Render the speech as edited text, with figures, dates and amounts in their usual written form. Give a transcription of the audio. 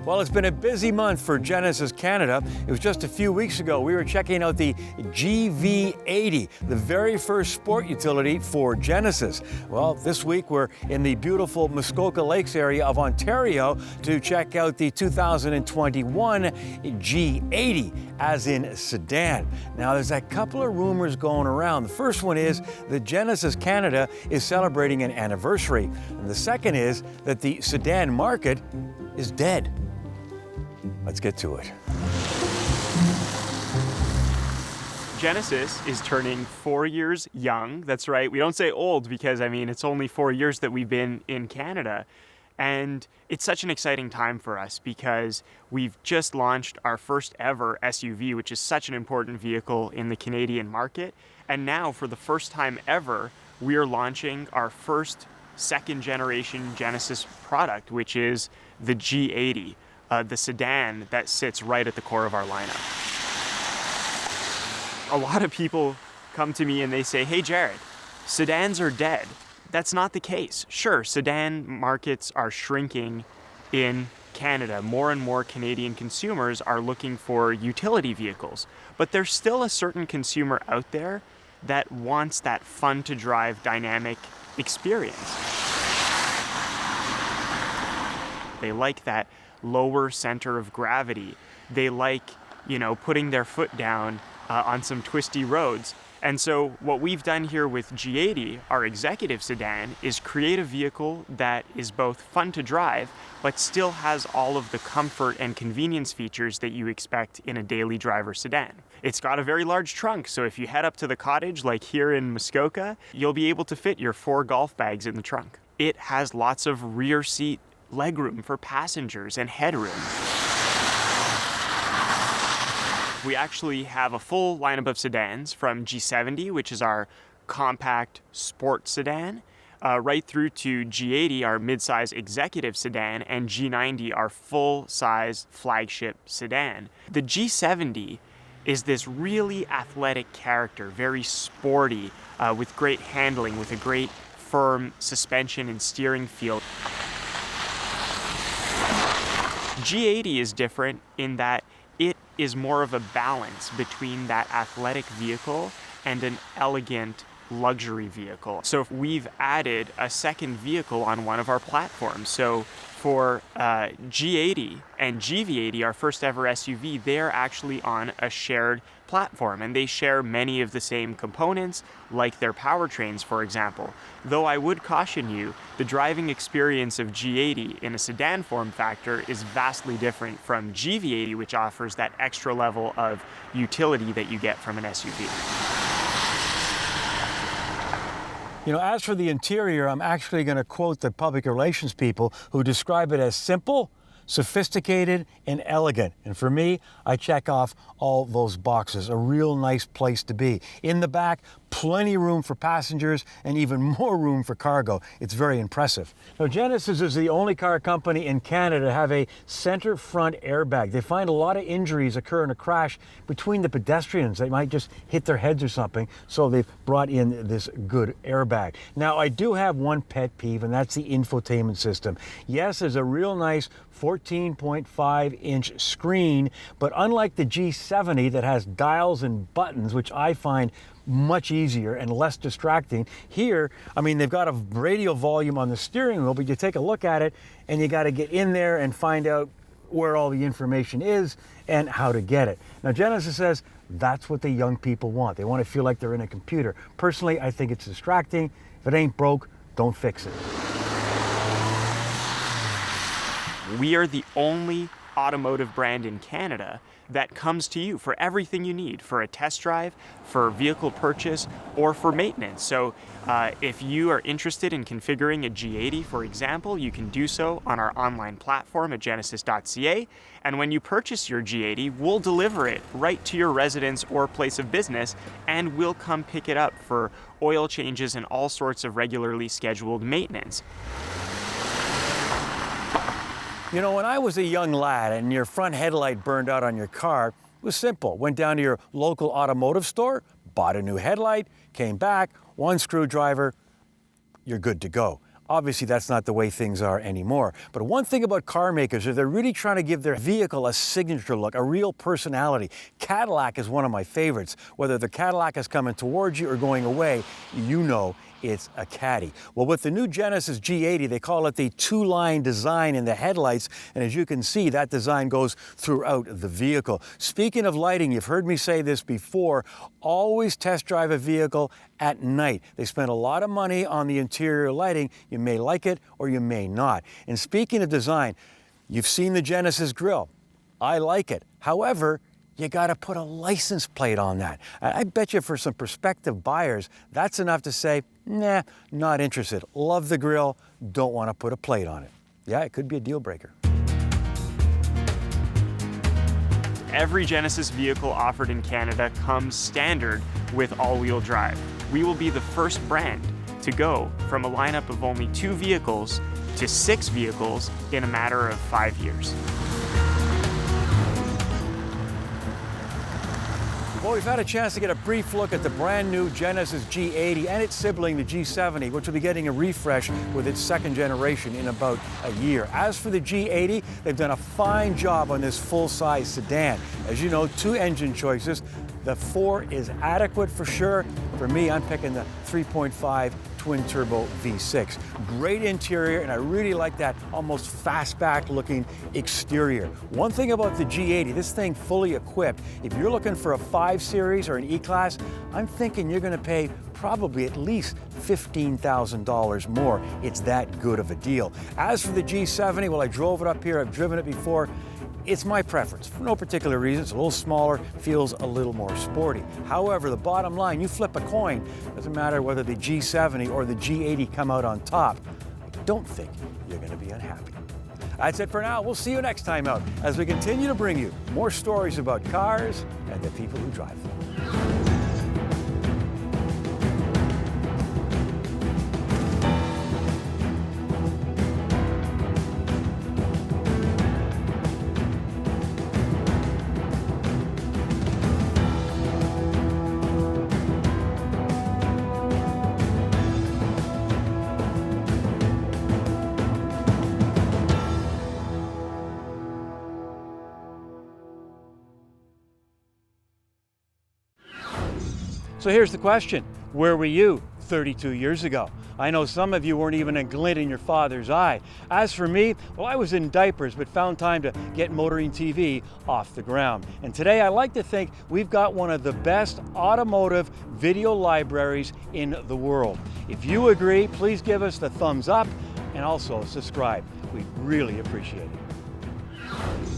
Well, it's been a busy month for Genesis Canada. It was just a few weeks ago we were checking out the GV80, the very first sport utility for Genesis. Well, this week we're in the beautiful Muskoka Lakes area of Ontario to check out the 2021 G80, as in Sedan. Now, there's a couple of rumors going around. The first one is that Genesis Canada is celebrating an anniversary. And the second is that the Sedan market is dead. Let's get to it. Genesis is turning 4 years young. That's right. We don't say old because, it's only 4 years that we've been in Canada. And it's such an exciting time for us because we've just launched our first ever SUV, which is such an important vehicle in the Canadian market. And now, for the first time ever, we are launching our first second generation Genesis product, which is the G80. The sedan that sits right at the core of our lineup. A lot of people come to me and they say, "Hey Jared, sedans are dead." That's not the case. Sure, sedan markets are shrinking in Canada. More and more Canadian consumers are looking for utility vehicles, but there's still a certain consumer out there that wants that fun to drive dynamic experience. They like that lower center of gravity. They like, putting their foot down on some twisty roads. And so what we've done here with G80, our executive sedan, is create a vehicle that is both fun to drive, but still has all of the comfort and convenience features that you expect in a daily driver sedan. It's got a very large trunk, so if you head up to the cottage, like here in Muskoka, you'll be able to fit your 4 golf bags in the trunk. It has lots of rear seat legroom for passengers and headroom. We actually have a full lineup of sedans from G70, which is our compact sport sedan, right through to G80, our midsize executive sedan, and G90, our full-size flagship sedan. The G70 is this really athletic character, very sporty, with great handling, with a great firm suspension and steering feel. G80 is different in that it is more of a balance between that athletic vehicle and an elegant luxury vehicle. So we've added a second vehicle on one of our platforms. So for G80 and GV80, our first ever SUV, they're actually on a shared platform, and they share many of the same components, like their powertrains, for example. Though I would caution you, the driving experience of G80 in a sedan form factor is vastly different from GV80, which offers that extra level of utility that you get from an SUV. As for the interior, I'm actually going to quote the public relations people who describe it as simple, sophisticated, and elegant. And for me, I check off all those boxes. A real nice place to be. In the back, plenty of room for passengers and even more room for cargo. It's very impressive. Now, Genesis is the only car company in Canada to have a center front airbag. They find a lot of injuries occur in a crash between the pedestrians. They might just hit their heads or something, so they've brought in this good airbag. Now, I do have one pet peeve, and that's the infotainment system. Yes, there's a real nice 14.5-inch screen, but unlike the G70 that has dials and buttons, which I find much easier and less distracting, here, they've got a radio volume on the steering wheel, but you take a look at it and you got to get in there and find out where all the information is and how to get it. Now, Genesis says that's what the young people want. They want to feel like they're in a computer. Personally, I think it's distracting. If it ain't broke, don't fix it. We are the only automotive brand in Canada that comes to you for everything you need for a test drive, for vehicle purchase, or for maintenance. So if you are interested in configuring a G80, for example, you can do so on our online platform at genesis.ca. And when you purchase your G80, we'll deliver it right to your residence or place of business, and we'll come pick it up for oil changes and all sorts of regularly scheduled maintenance. When I was a young lad and your front headlight burned out on your car, it was simple. Went down to your local automotive store, bought a new headlight, came back, one screwdriver, you're good to go. Obviously, that's not the way things are anymore. But one thing about car makers is they're really trying to give their vehicle a signature look, a real personality. Cadillac is one of my favorites. Whether the Cadillac is coming towards you or going away, you know it's a Caddy. Well, with the new Genesis G80, they call it the two-line design in the headlights, and as you can see, that design goes throughout the vehicle. Speaking of lighting, you've heard me say this before, always test drive a vehicle at night. They spend a lot of money on the interior lighting. You may like it or you may not. And speaking of design, you've seen the Genesis grille. I like it. However, you got to put a license plate on that. I bet you for some prospective buyers, that's enough to say, nah, not interested. Love the grille, don't want to put a plate on it. Yeah, it could be a deal breaker. Every Genesis vehicle offered in Canada comes standard with all-wheel drive. We will be the first brand to go from a lineup of only 2 vehicles to 6 vehicles in a matter of 5 years. Well, we've had a chance to get a brief look at the brand new Genesis G80 and its sibling, the G70, which will be getting a refresh with its second generation in about a year. As for the G80, they've done a fine job on this full-size sedan. As you know, 2 engine choices. The 4 is adequate for sure. For me, I'm picking the 3.5 twin-turbo V6. Great interior, and I really like that almost fastback-looking exterior. One thing about the G80, this thing fully equipped, if you're looking for a 5 Series or an E-Class, I'm thinking you're going to pay probably at least $15,000 more. It's that good of a deal. As for the G70, well, I drove it up here. I've driven it before. It's my preference, for no particular reason. It's a little smaller, feels a little more sporty. However, the bottom line, you flip a coin, doesn't matter whether the G70 or the G80 come out on top, I don't think you're going to be unhappy. That's it for now. We'll see you next time out as we continue to bring you more stories about cars and the people who drive them. So here's the question, where were you 32 years ago? I know some of you weren't even a glint in your father's eye. As for me, well, I was in diapers, but found time to get Motoring TV off the ground. And today I like to think we've got one of the best automotive video libraries in the world. If you agree, please give us the thumbs up and also subscribe. We'd really appreciate it.